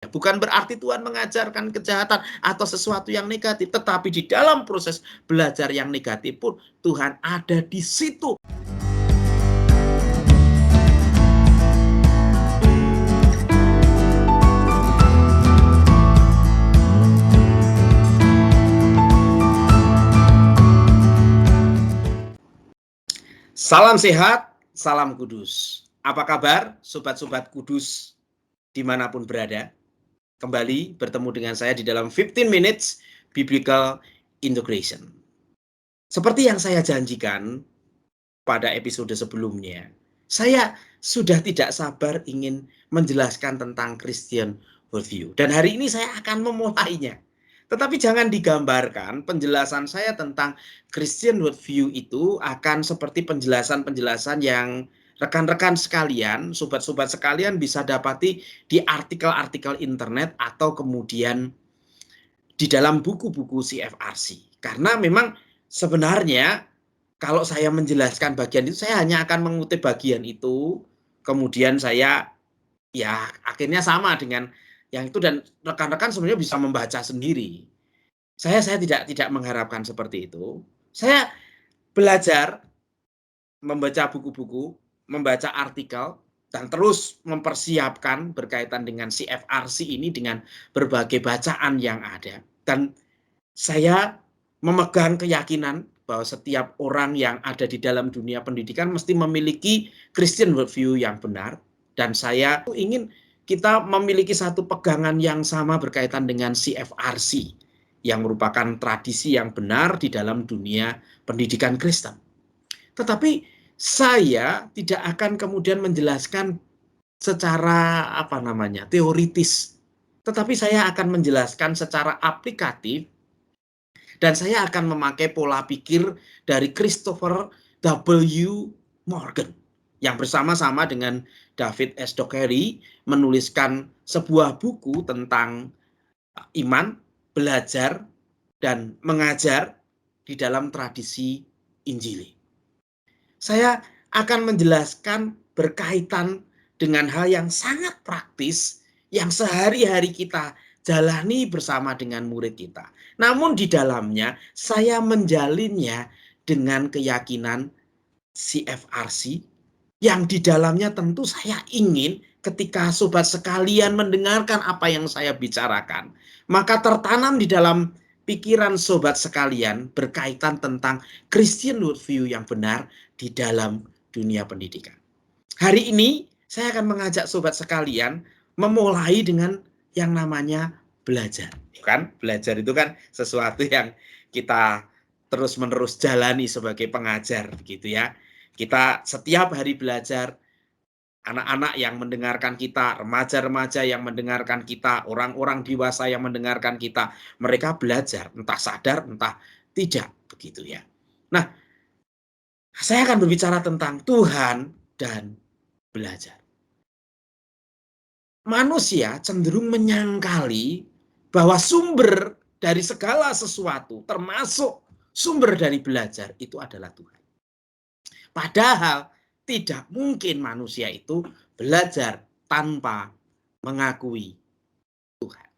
Bukan berarti Tuhan mengajarkan kejahatan atau sesuatu yang negatif, tetapi di dalam proses belajar yang negatif pun Tuhan ada di situ. Salam sehat, salam kudus. Apa kabar sobat-sobat kudus dimanapun berada? Kembali bertemu dengan saya di dalam 15 Minutes Biblical Integration. Seperti yang saya janjikan pada episode sebelumnya, saya sudah tidak sabar ingin menjelaskan tentang Christian worldview. Dan hari ini saya akan memulainya. Tetapi jangan digambarkan penjelasan saya tentang Christian worldview itu akan seperti penjelasan-penjelasan yang rekan-rekan sekalian, sobat-sobat sekalian bisa dapati di artikel-artikel internet atau kemudian di dalam buku-buku CFRC. Karena memang sebenarnya kalau saya menjelaskan bagian itu, saya hanya akan mengutip bagian itu, kemudian saya ya akhirnya sama dengan yang itu, dan rekan-rekan sebenarnya bisa membaca sendiri. Saya tidak mengharapkan seperti itu. Saya belajar membaca buku-buku, membaca artikel, dan terus mempersiapkan berkaitan dengan CFRC ini dengan berbagai bacaan yang ada. Dan saya memegang keyakinan bahwa setiap orang yang ada di dalam dunia pendidikan mesti memiliki Christian worldview yang benar. Dan saya ingin kita memiliki satu pegangan yang sama berkaitan dengan CFRC, yang merupakan tradisi yang benar di dalam dunia pendidikan Kristen. Tetapi saya tidak akan kemudian menjelaskan secara teoritis, tetapi saya akan menjelaskan secara aplikatif, dan saya akan memakai pola pikir dari Christopher W. Morgan yang bersama-sama dengan David S. Dockery menuliskan sebuah buku tentang iman, belajar, dan mengajar di dalam tradisi Injili. Saya akan menjelaskan berkaitan dengan hal yang sangat praktis yang sehari-hari kita jalani bersama dengan murid kita. Namun di dalamnya saya menjalinnya dengan keyakinan CFRC yang di dalamnya tentu saya ingin ketika sobat sekalian mendengarkan apa yang saya bicarakan, maka tertanam di dalam pikiran sobat sekalian berkaitan tentang Christian worldview yang benar di dalam dunia pendidikan. Hari ini saya akan mengajak sobat sekalian memulai dengan yang namanya belajar. Kan? Belajar itu kan sesuatu yang kita terus-menerus jalani sebagai pengajar, begitu ya. Kita setiap hari belajar, anak-anak yang mendengarkan kita, remaja-remaja yang mendengarkan kita, orang-orang dewasa yang mendengarkan kita, mereka belajar, entah sadar, entah tidak, begitu ya. Nah, saya akan berbicara tentang Tuhan dan belajar. Manusia cenderung menyangkali bahwa sumber dari segala sesuatu, termasuk sumber dari belajar, itu adalah Tuhan. Padahal tidak mungkin manusia itu belajar tanpa mengakui Tuhan.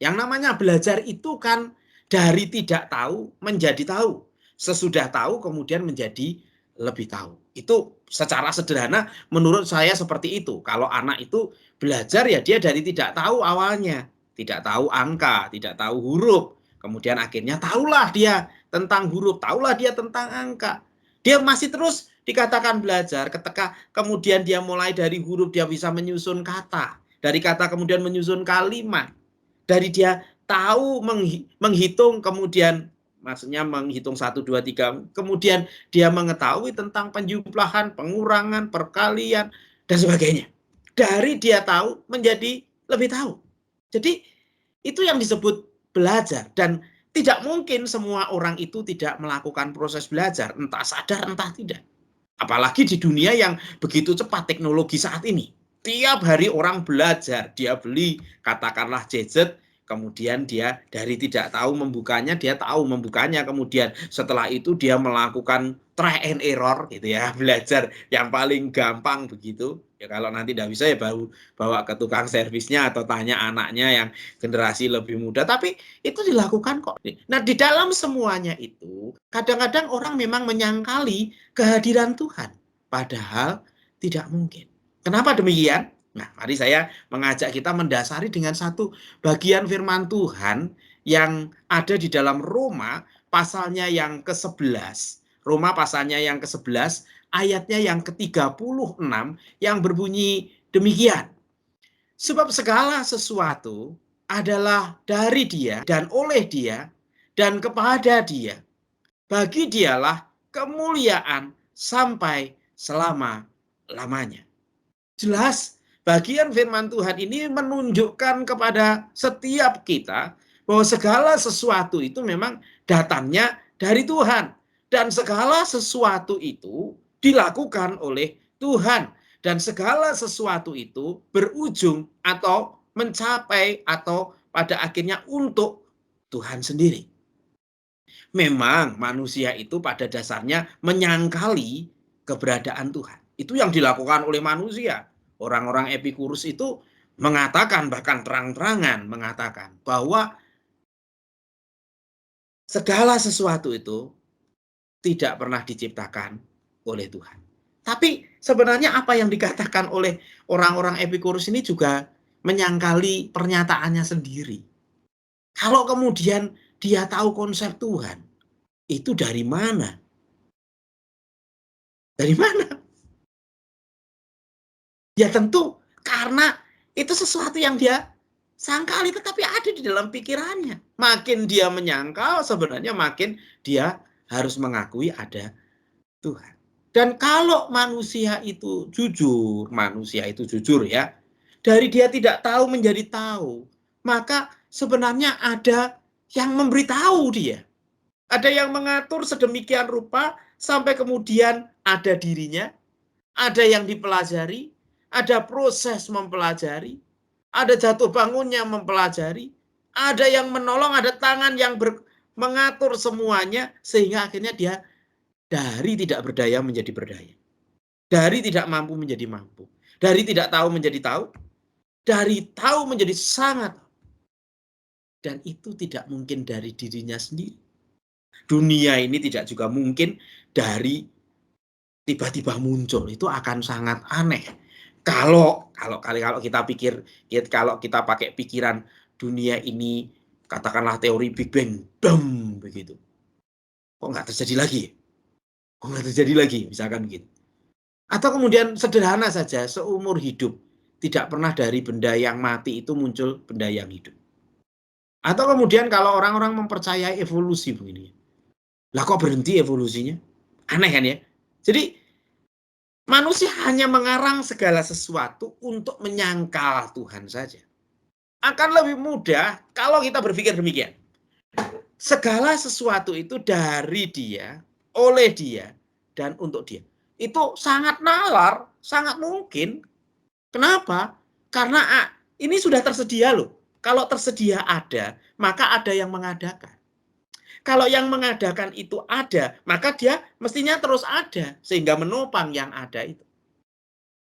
Yang namanya belajar itu kan dari tidak tahu menjadi tahu. Sesudah tahu kemudian menjadi lebih tahu. Itu secara sederhana menurut saya seperti itu. Kalau anak itu belajar ya dia dari tidak tahu awalnya. Tidak tahu angka, tidak tahu huruf. Kemudian akhirnya tahulah dia tentang huruf, tahulah dia tentang angka. Dia masih terus dikatakan belajar ketika kemudian dia mulai dari huruf, dia bisa menyusun kata. Dari kata kemudian menyusun kalimat. Dari dia tahu menghitung, kemudian maksudnya menghitung 1, 2, 3, kemudian dia mengetahui tentang penjumlahan, pengurangan, perkalian, dan sebagainya. Dari dia tahu menjadi lebih tahu. Jadi itu yang disebut belajar, dan tidak mungkin semua orang itu tidak melakukan proses belajar, entah sadar entah tidak. Apalagi di dunia yang begitu cepat teknologi saat ini. Tiap hari orang belajar, dia beli katakanlah gadget, Kemudian dia dari tidak tahu membukanya, dia tahu membukanya. Kemudian setelah itu dia melakukan try and error gitu ya, belajar yang paling gampang begitu. Ya kalau nanti tidak bisa ya bawa ke tukang servisnya atau tanya anaknya yang generasi lebih muda. Tapi itu dilakukan kok. Nah di dalam semuanya itu kadang-kadang orang memang menyangkali kehadiran Tuhan. Padahal tidak mungkin. Kenapa demikian? Nah, mari saya mengajak kita mendasari dengan satu bagian firman Tuhan yang ada di dalam Roma pasalnya yang ke-11. Roma pasalnya yang ke-11, ayatnya yang ke-36 yang berbunyi demikian. Sebab segala sesuatu adalah dari Dia dan oleh Dia dan kepada Dia. Bagi Dialah kemuliaan sampai selama-lamanya. Jelas bagian firman Tuhan ini menunjukkan kepada setiap kita bahwa segala sesuatu itu memang datangnya dari Tuhan. Dan segala sesuatu itu dilakukan oleh Tuhan. Dan segala sesuatu itu berujung atau mencapai atau pada akhirnya untuk Tuhan sendiri. Memang manusia itu pada dasarnya menyangkali keberadaan Tuhan. Itu yang dilakukan oleh manusia. Orang-orang Epikurus itu mengatakan, bahkan terang-terangan mengatakan bahwa segala sesuatu itu tidak pernah diciptakan oleh Tuhan. Tapi sebenarnya apa yang dikatakan oleh orang-orang Epikurus ini juga menyangkali pernyataannya sendiri. Kalau kemudian dia tahu konsep Tuhan, itu dari mana? Dari mana? Ya tentu karena itu sesuatu yang dia sangkali tetapi ada di dalam pikirannya. Makin dia menyangkal sebenarnya makin dia harus mengakui ada Tuhan. Dan kalau manusia itu jujur ya, dari dia tidak tahu menjadi tahu, maka sebenarnya ada yang memberitahu dia. Ada yang mengatur sedemikian rupa sampai kemudian ada dirinya, ada yang dipelajari, ada proses mempelajari, ada jatuh bangunnya mempelajari, ada yang menolong, ada tangan yang mengatur semuanya, sehingga akhirnya dia dari tidak berdaya menjadi berdaya. Dari tidak mampu menjadi mampu. Dari tidak tahu menjadi tahu. Dari tahu menjadi sangat. Dan itu tidak mungkin dari dirinya sendiri. Dunia ini tidak juga mungkin dari tiba-tiba muncul. Itu akan sangat aneh. Kalau kita pikir, kalau kita pakai pikiran dunia ini, katakanlah teori Big Bang, bam, begitu. Kok nggak terjadi lagi? Kok nggak terjadi lagi? Misalkan begitu. Atau kemudian sederhana saja, seumur hidup tidak pernah dari benda yang mati itu muncul benda yang hidup. Atau kemudian kalau orang-orang mempercayai evolusi begini, lah kok berhenti evolusinya? Aneh kan ya? Jadi manusia hanya mengarang segala sesuatu untuk menyangkal Tuhan saja. Akan lebih mudah kalau kita berpikir demikian. Segala sesuatu itu dari Dia, oleh Dia, dan untuk Dia. Itu sangat nalar, sangat mungkin. Kenapa? Karena ini sudah tersedia loh. Kalau tersedia ada, maka ada yang mengadakan. Kalau yang mengadakan itu ada, maka dia mestinya terus ada, sehingga menopang yang ada itu.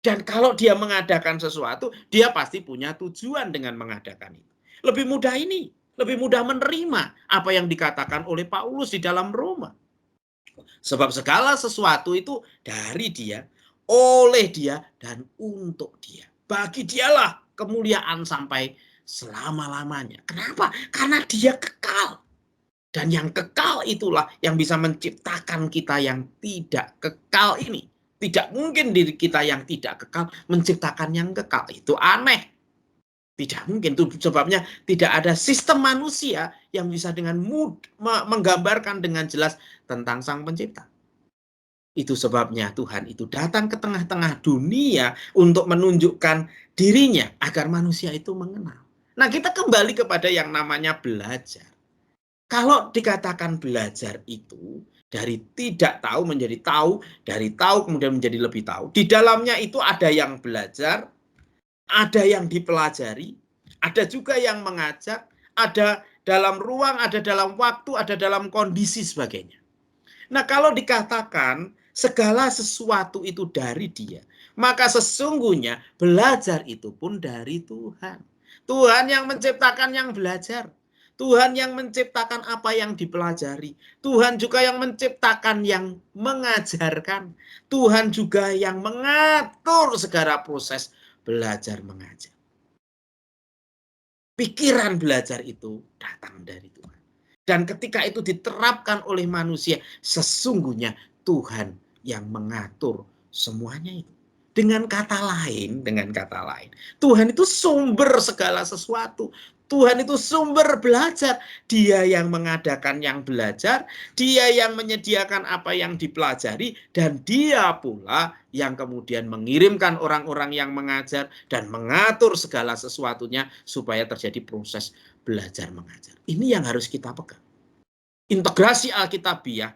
Dan kalau dia mengadakan sesuatu, dia pasti punya tujuan dengan mengadakan itu. Lebih mudah ini, lebih mudah menerima apa yang dikatakan oleh Paulus di dalam Roma. Sebab segala sesuatu itu dari Dia, oleh Dia, dan untuk Dia. Bagi Dialah kemuliaan sampai selama-lamanya. Kenapa? Karena Dia kekal. Dan yang kekal itulah yang bisa menciptakan kita yang tidak kekal ini. Tidak mungkin diri kita yang tidak kekal menciptakan yang kekal. Itu aneh. Tidak mungkin. Itu sebabnya tidak ada sistem manusia yang bisa dengan menggambarkan dengan jelas tentang Sang Pencipta. Itu sebabnya Tuhan itu datang ke tengah-tengah dunia untuk menunjukkan dirinya agar manusia itu mengenal. Nah, kita kembali kepada yang namanya belajar. Kalau dikatakan belajar itu dari tidak tahu menjadi tahu, dari tahu kemudian menjadi lebih tahu. Di dalamnya itu ada yang belajar, ada yang dipelajari, ada juga yang mengajak, ada dalam ruang, ada dalam waktu, ada dalam kondisi sebagainya. Nah, kalau dikatakan segala sesuatu itu dari Dia, maka sesungguhnya belajar itu pun dari Tuhan. Tuhan yang menciptakan yang belajar. Tuhan yang menciptakan apa yang dipelajari. Tuhan juga yang menciptakan yang mengajarkan. Tuhan juga yang mengatur segala proses belajar mengajar. Pikiran belajar itu datang dari Tuhan. Dan ketika itu diterapkan oleh manusia, sesungguhnya Tuhan yang mengatur semuanya itu. Dengan kata lain, Tuhan itu sumber segala sesuatu. Tuhan itu sumber belajar. Dia yang mengadakan yang belajar, Dia yang menyediakan apa yang dipelajari, dan Dia pula yang kemudian mengirimkan orang-orang yang mengajar dan mengatur segala sesuatunya supaya terjadi proses belajar mengajar. Ini yang harus kita pegang. Integrasi Alkitabiah,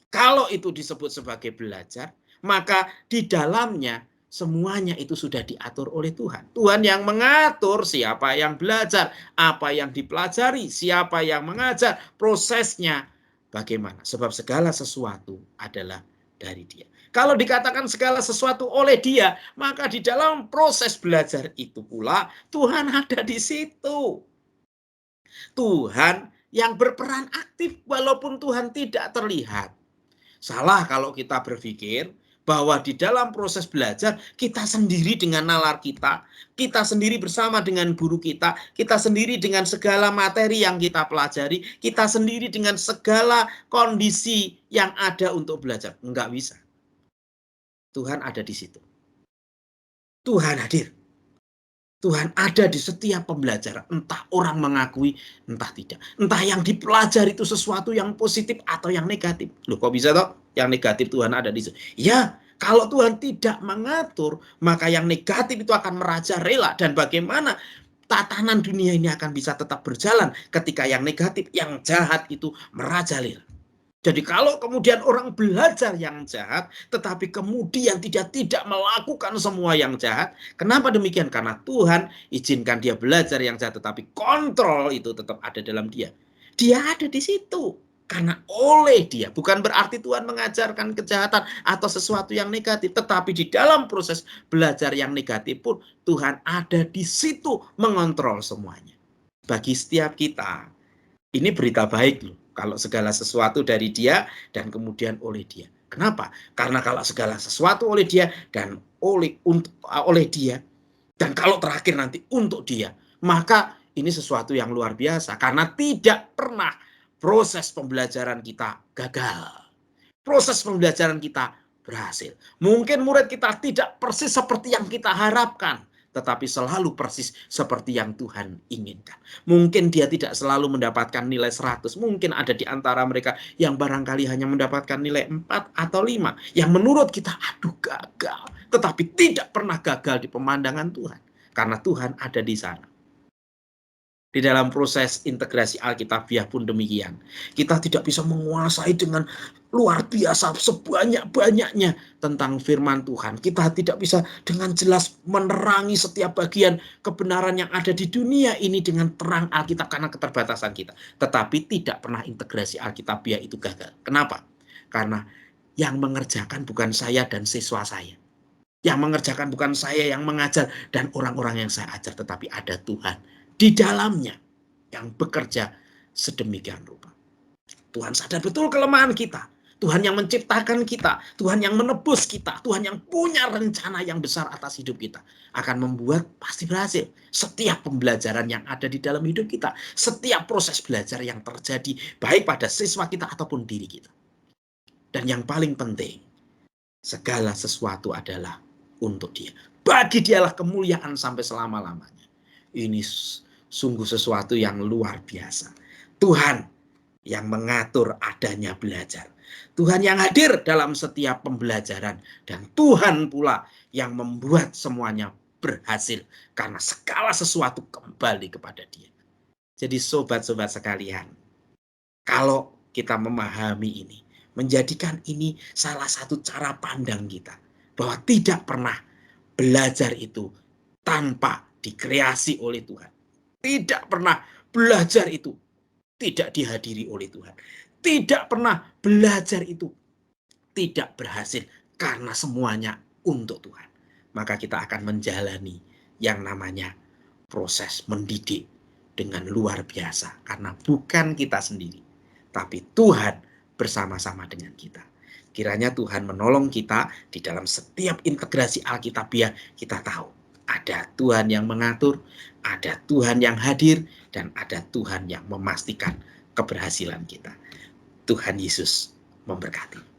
kalau itu disebut sebagai belajar, maka di dalamnya semuanya itu sudah diatur oleh Tuhan. Tuhan yang mengatur siapa yang belajar, apa yang dipelajari, siapa yang mengajar, prosesnya bagaimana. Sebab segala sesuatu adalah dari Dia. Kalau dikatakan segala sesuatu oleh Dia, maka di dalam proses belajar itu pula Tuhan ada di situ. Tuhan yang berperan aktif walaupun Tuhan tidak terlihat. Salah kalau kita berpikir bahwa di dalam proses belajar kita sendiri dengan nalar kita sendiri bersama dengan guru kita sendiri dengan segala materi yang kita pelajari, kita sendiri dengan segala kondisi yang ada untuk belajar. Enggak bisa. Tuhan ada di situ. Tuhan hadir. Tuhan ada di setiap pembelajaran, entah orang mengakui, entah tidak. Entah yang dipelajari itu sesuatu yang positif atau yang negatif. Loh, kok bisa toh? Yang negatif Tuhan ada di situ. Ya, kalau Tuhan tidak mengatur, maka yang negatif itu akan merajalela. Dan bagaimana tatanan dunia ini akan bisa tetap berjalan ketika yang negatif, yang jahat itu merajalela. Jadi kalau kemudian orang belajar yang jahat, tetapi kemudian tidak melakukan semua yang jahat, kenapa demikian? Karena Tuhan izinkan dia belajar yang jahat, tetapi kontrol itu tetap ada dalam dia. Dia ada di situ. Karena oleh dia, bukan berarti Tuhan mengajarkan kejahatan atau sesuatu yang negatif, tetapi di dalam proses belajar yang negatif pun Tuhan ada di situ mengontrol semuanya. Bagi setiap kita, ini berita baik loh. Kalau segala sesuatu dari Dia dan kemudian oleh Dia. Kenapa? Karena kalau segala sesuatu oleh Dia dan oleh Dia, dan kalau terakhir nanti untuk Dia, maka ini sesuatu yang luar biasa. Karena tidak pernah proses pembelajaran kita gagal. Proses pembelajaran kita berhasil. Mungkin murid kita tidak persis seperti yang kita harapkan, tetapi selalu persis seperti yang Tuhan inginkan. Mungkin dia tidak selalu mendapatkan nilai 100. Mungkin ada di antara mereka yang barangkali hanya mendapatkan nilai 4 atau 5. Yang menurut kita, aduh gagal. Tetapi tidak pernah gagal di pemandangan Tuhan. Karena Tuhan ada di sana. Di dalam proses integrasi Alkitabiah pun demikian. Kita tidak bisa menguasai dengan luar biasa sebanyak-banyaknya tentang firman Tuhan. Kita tidak bisa dengan jelas menerangi setiap bagian kebenaran yang ada di dunia ini dengan terang Alkitab karena keterbatasan kita. Tetapi tidak pernah integrasi Alkitabiah itu gagal. Kenapa? Karena yang mengerjakan bukan saya dan siswa saya. Yang mengerjakan bukan saya yang mengajar dan orang-orang yang saya ajar, tetapi ada Tuhan di dalamnya yang bekerja sedemikian rupa. Tuhan sadar betul kelemahan kita. Tuhan yang menciptakan kita, Tuhan yang menebus kita, Tuhan yang punya rencana yang besar atas hidup kita, akan membuat pasti berhasil. Setiap pembelajaran yang ada di dalam hidup kita, setiap proses belajar yang terjadi, baik pada siswa kita ataupun diri kita. Dan yang paling penting, segala sesuatu adalah untuk Dia. Bagi Dialah kemuliaan sampai selama-lamanya. Ini sungguh sesuatu yang luar biasa. Tuhan yang mengatur adanya belajar. Tuhan yang hadir dalam setiap pembelajaran. Dan Tuhan pula yang membuat semuanya berhasil. Karena segala sesuatu kembali kepada Dia. Jadi sobat-sobat sekalian, kalau kita memahami ini, menjadikan ini salah satu cara pandang kita. Bahwa tidak pernah belajar itu tanpa dikreasi oleh Tuhan. tidak pernah belajar itu tidak dihadiri oleh Tuhan. Tidak pernah belajar itu tidak berhasil karena semuanya untuk Tuhan. Maka kita akan menjalani yang namanya proses mendidik dengan luar biasa. Karena bukan kita sendiri, tapi Tuhan bersama-sama dengan kita. Kiranya Tuhan menolong kita di dalam setiap integrasi Alkitabiah. Kita tahu ada Tuhan yang mengatur, ada Tuhan yang hadir, dan ada Tuhan yang memastikan keberhasilan kita. Tuhan Yesus memberkati.